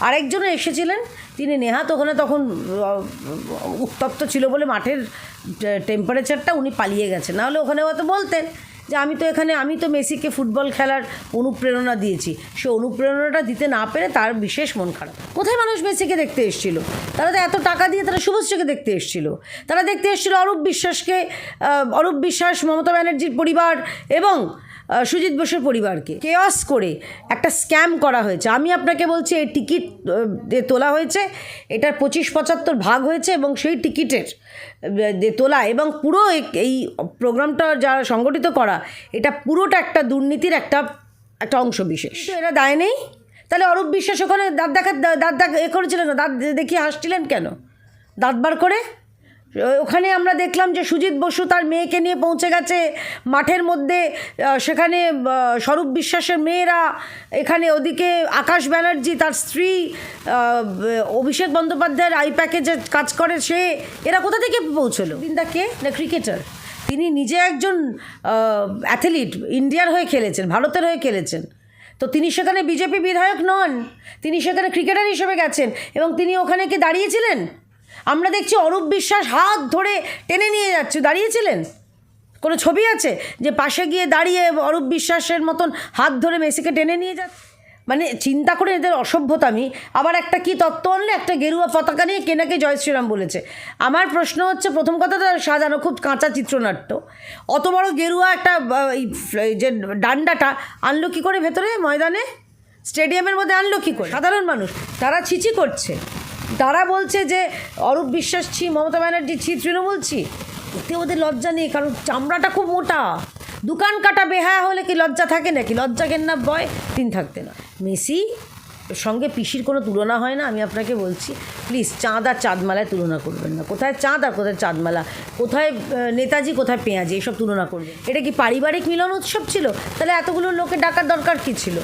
আরেকজনও এসেছিলেন, তিনি নেহাত ওখানে তখন উত্তপ্ত ছিল বলে মাঠের টেম্পারেচারটা উনি পালিয়ে গেছেন, নাহলে ওখানে হয়তো বলতেন যে আমি তো মেসিকে ফুটবল খেলার অনুপ্রেরণা দিয়েছি। সে অনুপ্রেরণাটা দিতে না পেরে তার বিশেষ মন খারাপ। কোথায় মানুষ মেসিকে দেখতে এসেছিল? তারা তো এত টাকা দিয়ে তারা শুভশ্রীকে দেখতে এসেছিল। তারা দেখতে এসেছিল অরূপ বিশ্বাসকে, অরূপ বিশ্বাস, মমতা ব্যানার্জির পরিবার এবং সুজিত বোসের পরিবারকে কেয়াস করে একটা স্ক্যাম করা হয়েছে। আমি আপনাকে বলছি, এই টিকিট তোলা হয়েছে, এটার 25-75 ভাগ হয়েছে এবং সেই টিকিটের তোলা এবং পুরো এই প্রোগ্রামটা যারা সংগঠিত করা, এটা পুরোটা একটা দুর্নীতির একটা অংশ বিশেষ। এরা দায় নেই, তাহলে অরূপ বিশ্বাস ওখানে দাঁত করেছিলেন, দাঁত দেখিয়ে হাসছিলেন কেন? দাঁত বার করে ওখানে আমরা দেখলাম যে সুজিত বসু তার মেয়েকে নিয়ে পৌঁছে গেছে মাঠের মধ্যে, সেখানে স্বরূপ বিশ্বাসের মেয়েরা, এখানে ওদিকে আকাশ ব্যানার্জি তার স্ত্রী, অভিষেক বন্দ্যোপাধ্যায়ের আই প্যাকেজে কাজ করে সে, এরা কোথা থেকে পৌঁছলো? বিন্দা কে না ক্রিকেটার, তিনি নিজে একজন অ্যাথলিট, ইন্ডিয়ার হয়ে খেলেছেন, ভারতের হয়ে খেলেছেন, তো তিনি সেখানে বিজেপি বিধায়ক নন, তিনি সেখানে ক্রিকেটার হিসেবে গেছেন এবং তিনি ওখানে কি দাঁড়িয়েছিলেন? আমরা দেখছি অরূপ বিশ্বাস হাত ধরে টেনে নিয়ে যাচ্ছে, দাঁড়িয়েছিলেন? কোনো ছবি আছে যে পাশে গিয়ে দাঁড়িয়ে অরূপ বিশ্বাসের মতন হাত ধরে মেসিকে টেনে নিয়ে যাচ্ছে? মানে চিন্তা করে এদের অসভ্যতামি। আবার একটা কি তত্ত্ব আনলে, একটা গেরুয়া পতাকা নিয়ে কেনাকে জয় শ্রীরাম বলেছে। আমার প্রশ্ন হচ্ছে, প্রথম কথা তো সাজানো খুব কাঁচা চিত্রনাট্য, অত বড় গেরুয়া একটা যে ডান্ডাটা আনলো কী করে ভেতরে ময়দানে, স্টেডিয়ামের মধ্যে আনলো কী করে? সাধারণ মানুষ তারা ছিচি করছে, তারা বলছে যে অরূপ বিশ্বাস ছি, মমতা ব্যানার্জি ছি, তৃণমূল ছি। এতে ওদের লজ্জা নেই, কারণ চামড়াটা খুব মোটা। দোকান কাটা বেহায়া হলে কি লজ্জা থাকে নাকি? লজ্জা কেন্না বয় তিন থাকতে না। মেসি সঙ্গে পিসির কোনো তুলনা হয় না, আমি আপনাকে বলছি। প্লিজ চাঁদ আর চাঁদমালায় তুলনা করবেন না। কোথায় চাঁদ আর কোথায় চাঁদমালা, কোথায় নেতাজি কোথায় পেঁয়াজি, এসব তুলনা করবেন। এটা কি পারিবারিক মিলন উৎসব ছিল? তাহলে এতগুলো লোকে ডাকার দরকার কী ছিল?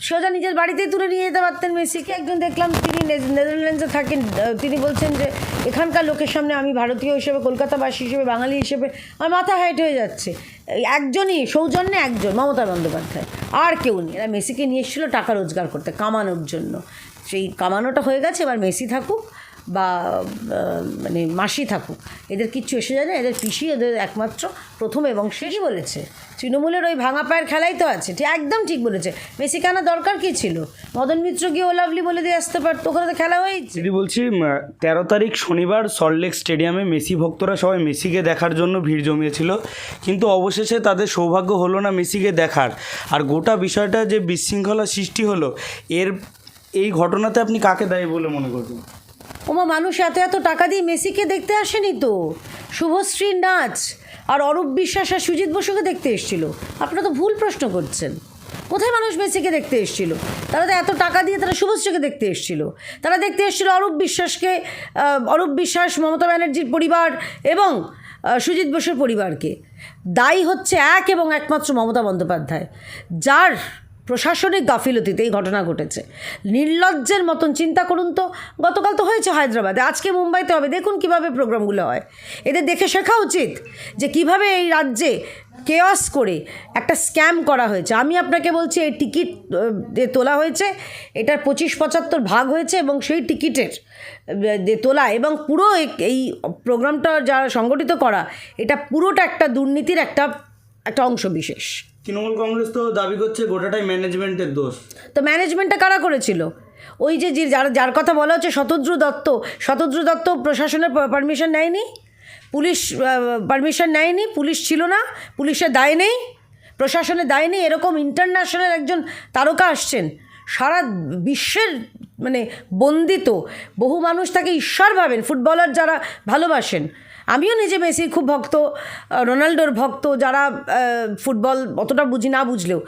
সোজা নিজের বাড়িতেই তুলে নিয়ে যেতে পারতেন মেসিকে। একজন দেখলাম তিনি নেদারল্যান্ডসে থাকেন, তিনি বলছেন যে এখানকার লোকের সামনে আমি ভারতীয় হিসেবে, কলকাতাবাসী হিসেবে, বাঙালি হিসেবে আমার মাথা হাইট হয়ে যাচ্ছে। একজনই সৌজন্যে একজন, মমতা বন্দ্যোপাধ্যায়, আর কেউ নেই। এরা মেসিকে নিয়ে এসেছিলো টাকা রোজগার করতে, কামানোর জন্য। সেই কামানোটা হয়ে গেছে, এবার মেসি থাকুক বা মানে মাসি থাকুক, এদের কিচ্ছু এসে যায় না। এদের পিসি এদের একমাত্র প্রথম এবং শেষই বলেছে। তৃণমূলের ওই ভাঙা পায়ের খেলাই তো আছে, ঠিক একদম ঠিক বলেছে। মেসি কেন দরকার কী ছিল? মদন মিত্র গিয়ে ওলাভলি বলে দিয়ে আসতে পারতো, ওখানে তো খেলা হয়েছে। দিদি বলছি, 13 তারিখ শনিবার সল্টলেক স্টেডিয়ামে মেসি ভক্তরা সবাই মেসিকে দেখার জন্য ভিড় জমিয়েছিল, কিন্তু অবশেষে তাদের সৌভাগ্য হলো না মেসিকে দেখার। আর গোটা বিষয়টা যে বিশৃঙ্খলা সৃষ্টি হলো, এই ঘটনাতে আপনি কাকে দায়ী বলে মনে করবেন? ওমা, মানুষ এত টাকা দিয়ে মেসিকে দেখতে আসেনি তো। শুভশ্রীর নাচ আর অরূপ বিশ্বাস আর সুজিত বসুকে দেখতে এসেছিল। আপনারা তো ভুল প্রশ্ন করছেন। কোথায় মানুষ মেসিকে দেখতে এসেছিল? তারা তো এত টাকা দিয়ে তারা শুভশ্রীকে দেখতে এসেছিল। তারা দেখতে এসেছিল অরূপ বিশ্বাসকে, অরূপ বিশ্বাস, মমতা ব্যানার্জির পরিবার এবং সুজিত বসুর পরিবারকে। দায়ী হচ্ছে এক এবং একমাত্র মমতা বন্দ্যোপাধ্যায়, যার প্রশাসনিক গাফিলতিতে এই ঘটনা ঘটেছে। নির্লজ্জের মতন চিন্তা করুন তো। গতকাল তো হয়েছে হায়দ্রাবাদে, আজকে মুম্বাইতে হবে। দেখুন কিভাবে প্রোগ্রামগুলো হয়। এদের দেখে শেখা উচিত যে কিভাবে এই রাজ্যে কেয়াস করে একটা স্ক্যাম করা হয়েছে। আমি আপনাকে বলছি, এই টিকিট তোলা হয়েছে, এটার 25-75 ভাগ হয়েছে এবং সেই টিকিটের তোলা এবং পুরো এই প্রোগ্রামটা যারা সংগঠিত করা, এটা পুরোটা একটা দুর্নীতির একটা অংশ বিশেষ। তৃণমূল কংগ্রেস তো দাবি করছে গোটাটাই ম্যানেজমেন্টের দোষ। তো ম্যানেজমেন্টটা কারা করেছিল? ওই যে যার কথা বলা হচ্ছে শতদ্রু দত্ত প্রশাসনের পারমিশন নেয়নি, পুলিশ পারমিশন নেয়নি, পুলিশ ছিল না, পুলিশের দায় নেই, প্রশাসনের দায় নেই। এরকম ইন্টারন্যাশনাল একজন তারকা আসছেন, সারা বিশ্বের মানে বন্দিত বহু মানুষ তাকে ঈশ্বর ভাবেন, ফুটবলার যারা ভালোবাসেন। আমিও নিজে মেসির খুব ভক্ত, রোনাল্ডোর ভক্ত, যারা ফুটবল অতটা না বুঝলেও।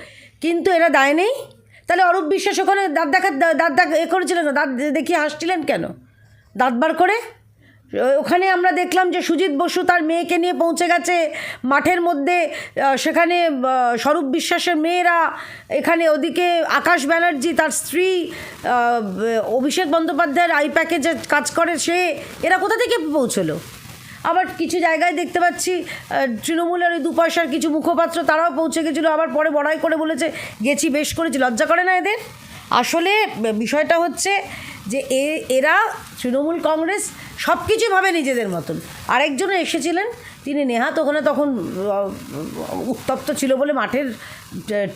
কিন্তু এরা দায় নেই। তাহলে অরূপ বিশ্বাস ওখানে দাঁত করেছিলেন, দাঁত দেখিয়ে হাসছিলেন কেন? দাঁত বার করে ওখানে আমরা দেখলাম যে সুজিত বসু তার মেয়েকে নিয়ে পৌঁছে গেছে মাঠের মধ্যে, সেখানে স্বরূপ বিশ্বাসের মেয়েরা, এখানে ওদিকে আকাশ ব্যানার্জি তার স্ত্রী, অভিষেক বন্দ্যোপাধ্যায়ের আই প্যাকেজে কাজ করে সে, এরা কোথা থেকে পৌঁছলো? আবার কিছু জায়গায় দেখতে পাচ্ছি তৃণমূলের ওই 2 পয়সার কিছু মুখপাত্র, তারাও পৌঁছে গেছিলো, আবার পরে বড়াই করে বলেছে গেছি, বেশ করেছি। লজ্জা করে না এদের? আসলে বিষয়টা হচ্ছে যে এরা তৃণমূল কংগ্রেস সব কিছুই ভাবে নিজেদের মতন। আরেকজনও এসেছিলেন, তিনি নেহাত ওখানে তখন উত্তপ্ত ছিল বলে মাঠের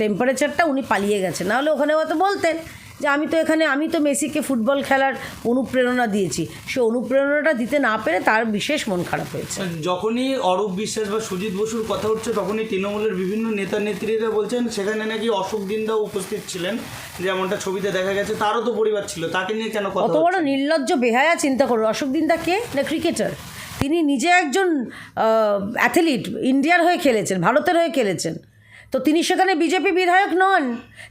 টেম্পারেচারটা উনি পালিয়ে গেছেন, নাহলে ওখানে হয়তো বলতেন যে আমি তো মেসিকে ফুটবল খেলার অনুপ্রেরণা দিয়েছি। সে অনুপ্রেরণাটা দিতে না পেরে তার বিশেষ মন খারাপ হয়েছে। যখনই অরূপ বিশ্বাস বা সুজিত বসুর কথা উঠছে তখনই তৃণমূলের বিভিন্ন নেতা নেত্রীরা বলছেন সেখানে নাকি অশোক দিন্দাও উপস্থিত ছিলেন, যেমনটা ছবিতে দেখা গেছে। তারও তো পরিবার ছিল, তাকে নিয়ে কেন কথা অত বড় নির্লজ্জ বেহায়া চিন্তা করো। অশোক দিন্দা কে? না ক্রিকেটার। তিনি নিজে একজন অ্যাথলিট, ইন্ডিয়ার হয়ে খেলেছেন, ভারতের হয়ে খেলেছেন। তো তিনি সেখানে বিজেপি বিধায়ক নন,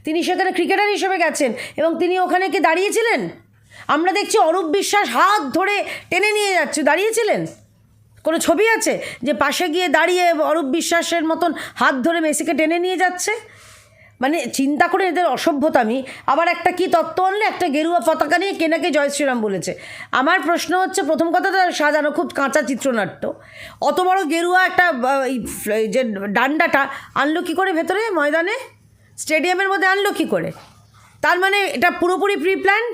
তিনি সেখানে ক্রিকেটার হিসেবে গেছেন এবং তিনি ওখানে কি দাঁড়িয়েছিলেন? আমরা দেখছি অরূপ বিশ্বাস হাত ধরে টেনে নিয়ে যাচ্ছে, দাঁড়িয়েছিলেন? কোনো ছবি আছে যে পাশে গিয়ে দাঁড়িয়ে অরূপ বিশ্বাসের মতন হাত ধরে মেসিকে টেনে নিয়ে যাচ্ছে? মানে চিন্তা করে এদের অসভ্যতামি। আবার একটা কি তত্ত্ব আনলে, একটা গেরুয়া পতাকা নিয়ে কেনাকে জয় শ্রীরাম বলেছে। আমার প্রশ্ন হচ্ছে, প্রথম কথা তো সাজানো খুব কাঁচা চিত্রনাট্য। অত বড় গেরুয়া একটা যে ডান্ডাটা আনলো কী করে ভেতরে ময়দানে, স্টেডিয়ামের মধ্যে আনলো কী করে? তার মানে এটা পুরোপুরি প্রি প্ল্যান্ড।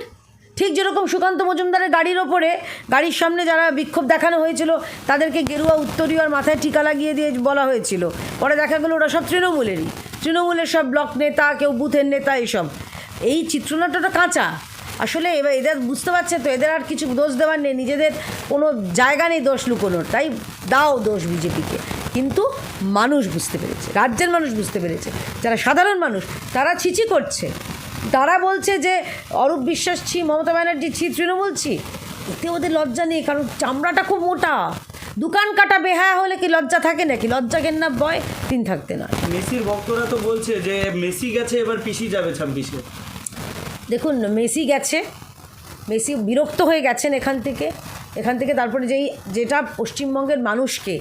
ঠিক যেরকম সুকান্ত মজুমদারের গাড়ির ওপরে, গাড়ির সামনে যারা বিক্ষোভ দেখানো হয়েছিল তাদেরকে গেরুয়া উত্তরীয় আর মাথায় টিকা লাগিয়ে দিয়ে বলা হয়েছিল, পরে দেখা গেলো ওরা সব তৃণমূলের সব ব্লক নেতা, কেউ বুথের নেতা, এইসব। এই চিত্রনাট্যটা কাঁচা। আসলে এবার এদের বুঝতে পারছে তো এদের আর কিছু দোষ দেওয়ার নেই, নিজেদের কোনো জায়গা নেই দোষ লুকোনোর, তাই দাও দোষ বিজেপিকে। কিন্তু মানুষ বুঝতে পেরেছে, রাজ্যের মানুষ বুঝতে পেরেছে, যারা সাধারণ মানুষ তারা ছিছি করছে। তারা বলছে যে অরূপ বিশ্বাস ছি, মমতা ব্যানার্জি ছি, তৃণমূল ছি। এতে ওদের লজ্জা নেই, কারণ চামড়াটা খুব মোটা। দোকান কাটা বেহায়া হলে কি লজ্জা থাকে নাকি? লজ্জা কেন্না বয় দিন থাকতে না। মেসির ভক্তরা তো বলছে যে মেসি গেছে, এবার পিসি যাবে 26-এ। দেখুন, মেসি গেছে, মেসি বিরক্ত হয়ে গেছেন এখান থেকে তারপরে যেটা পশ্চিমবঙ্গের মানুষকে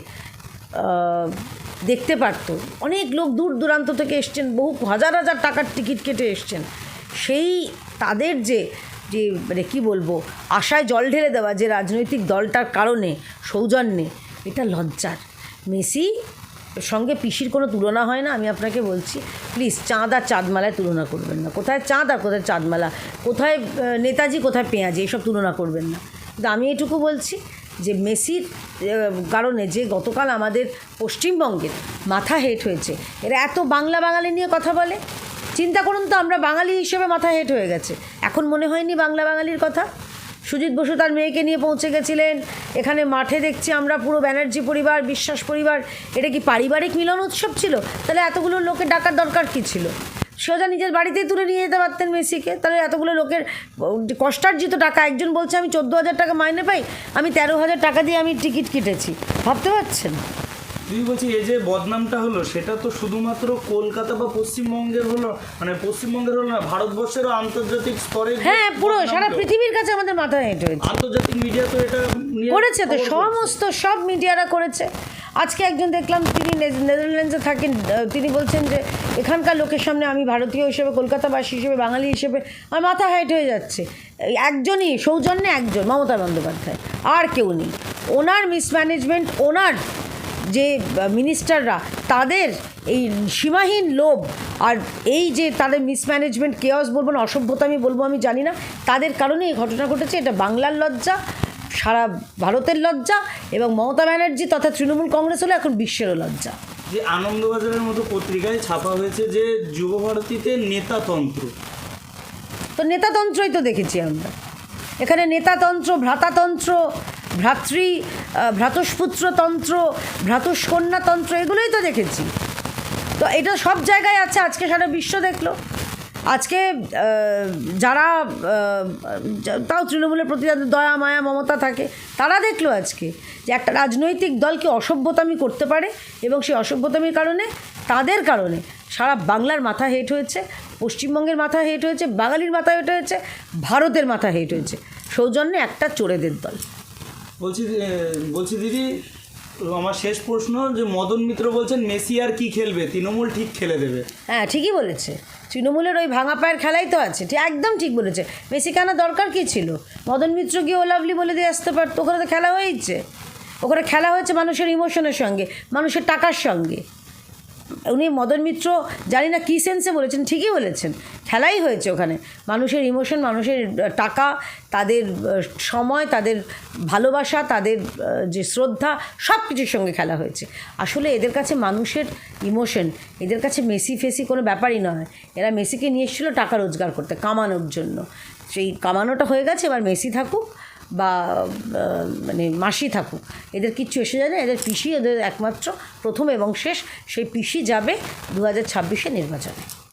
দেখতে পারতো। অনেক লোক দূর দূরান্ত থেকে এসছেন, বহু হাজার হাজার টাকার টিকিট কেটে এসছেন। সেই তাদের যে মানে কী বলবো, আশায় জল ঢেলে দেওয়া যে রাজনৈতিক দলটার কারণে, সৌজন্যে, এটা লজ্জার। মেসি সঙ্গে পিসির কোনো তুলনা হয় না, আমি আপনাকে বলছি। প্লিজ চাঁদ আর চাঁদমালায় তুলনা করবেন না। কোথায় চাঁদ আর কোথায় চাঁদমালা, কোথায় নেতাজি কোথায় পেঁয়াজি, এইসব তুলনা করবেন না। কিন্তু আমি এটুকু বলছি যে মেসির কারণে যে গতকাল আমাদের পশ্চিমবঙ্গের মাথা হেট হয়েছে। এরা এত বাঙালি নিয়ে কথা বলে, চিন্তা করুন তো, আমরা বাঙালি হিসেবে মাথা হেট হয়ে গেছে। এখন মনে হয়নি বাঙালির কথা? সুজিত বসু তার মেয়েকে নিয়ে পৌঁছে গেছিলেন, এখানে মাঠে দেখছি আমরা পুরো ব্যানার্জি পরিবার, বিশ্বাস পরিবার। এটা কি পারিবারিক মিলন উৎসব ছিল? তাহলে এতগুলো লোকে ডাকার দরকার কী ছিল? সোজা নিজের বাড়িতেই তুলে নিয়ে যেতে পারতেন মেসিকে। তাহলে এতগুলো লোকের কষ্টার্জিত টাকা, একজন বলছে আমি 14,000 টাকা মাইনে পাই, আমি 13,000 টাকা দিয়ে আমি টিকিট কেটেছি, ভাবতে পারছেন? তুই বলছি এই যে বদনামটা হলো, সেটা তো শুধুমাত্র কলকাতা বা পশ্চিমবঙ্গের হলো, মানে পশ্চিমবঙ্গের হলো না, ভারতবর্ষেরও আন্তর্জাতিক স্তরে। হ্যাঁ, পুরো সারা পৃথিবীর কাছে আমাদের মাথা হেঁট হয়েছে। আন্তর্জাতিক মিডিয়া তো এটা করেছে, তো সমস্ত সব মিডিয়ারা করেছে। আজকে একজন দেখলাম, তিনি নেদারল্যান্ডসে থাকেন, তিনি বলছেন যে এখানকার লোকের সামনে আমি ভারতীয় হিসেবে, কলকাতাবাসী হিসেবে, বাঙালি হিসেবে আমার মাথা হেঁট হয়ে যাচ্ছে। একজনই, সৌজন্যে একজন, মমতা বন্দ্যোপাধ্যায়, আর কেউ নেই। ওনার মিসম্যানেজমেন্ট, ওনার যে মিনিস্টাররা, তাদের এই সীমাহীন লোভ আর এই যে তাদের মিসম্যানেজমেন্ট, কেয়স বলবো না, অসভ্যতা আমি বলবো, আমি জানি না, তাদের কারণে এই ঘটনা ঘটেছে। এটা বাংলার লজ্জা, সারা ভারতের লজ্জা, এবং মমতা ব্যানার্জি তথা তৃণমূল কংগ্রেস হলো এখন বিশ্বেরও লজ্জা। যে আনন্দবাজারের মতো পত্রিকায় ছাপা হয়েছে যে যুবভারতীতে নেতাতন্ত্র, তো নেতাতন্ত্রই তো দেখেছি আমরা এখানে। নেতাতন্ত্র, ভ্রাতাতন্ত্র, ভ্রাতুষ্পুত্রতন্ত্র, ভ্রাতুষ্কন্যাতন্ত্র, এগুলোই তো দেখেছি। তো এটা সব জায়গায় আছে। আজকে সারা বিশ্ব দেখলো। আজকে যারা তাও তৃণমূলের প্রতি যাদের দয়া মায়া মমতা থাকে, তারা দেখলো আজকে যে একটা রাজনৈতিক দলকে অসভ্যতামি করতে পারে, এবং সেই অসভ্যতামির কারণে, তাদের কারণে সারা বাংলার মাথা হেট হয়েছে, পশ্চিমবঙ্গের মাথা হেট হয়েছে, বাঙালির মাথা হেট হয়েছে, ভারতের মাথা হেট হয়েছে, সৌজন্যে একটা চোরেদের দল। বলছি দিদি, আমার শেষ প্রশ্ন, যে মদন মিত্র বলছেন মেসি আর কি খেলবে, তৃণমূল ঠিক খেলে দেবে। হ্যাঁ, ঠিকই বলেছে। তৃণমূলের ওই ভাঙা পায়ের খেলাই তো আছে, ঠিক একদম ঠিক বলেছে। মেসি কেনার দরকার কী ছিল? মদন মিত্র গিয়ে ও লাভলি বলে দিয়ে আসতে পারতো। ওখানে তো খেলা হয়েছে, ওখানে খেলা হয়েছে মানুষের ইমোশনের সঙ্গে, মানুষের টাকার সঙ্গে। উনি মদন মিত্র জানি না কী সেন্সে বলেছেন, ঠিকই বলেছেন, খেলাই হয়েছে ওখানে। মানুষের ইমোশন, মানুষের টাকা, তাদের সময়, তাদের ভালোবাসা, তাদের যে শ্রদ্ধা, সব কিছুর সঙ্গে খেলা হয়েছে। আসলে এদের কাছে মানুষের ইমোশন, এদের কাছে মেসি ফেসি কোনো ব্যাপারই নয়। এরা মেসিকে নিয়ে এসেছিলো টাকা রোজগার করতে, কামানোর জন্য। সেই কামানোটা হয়ে গেছে, এবার মেসি থাকুক বা মানে মাসি থাকুক, এদের কিচ্ছু এসে যায় না। এদের পিসি এদের একমাত্র প্রথম এবং শেষ, সেই পিসি যাবে 2026 নির্বাচনে।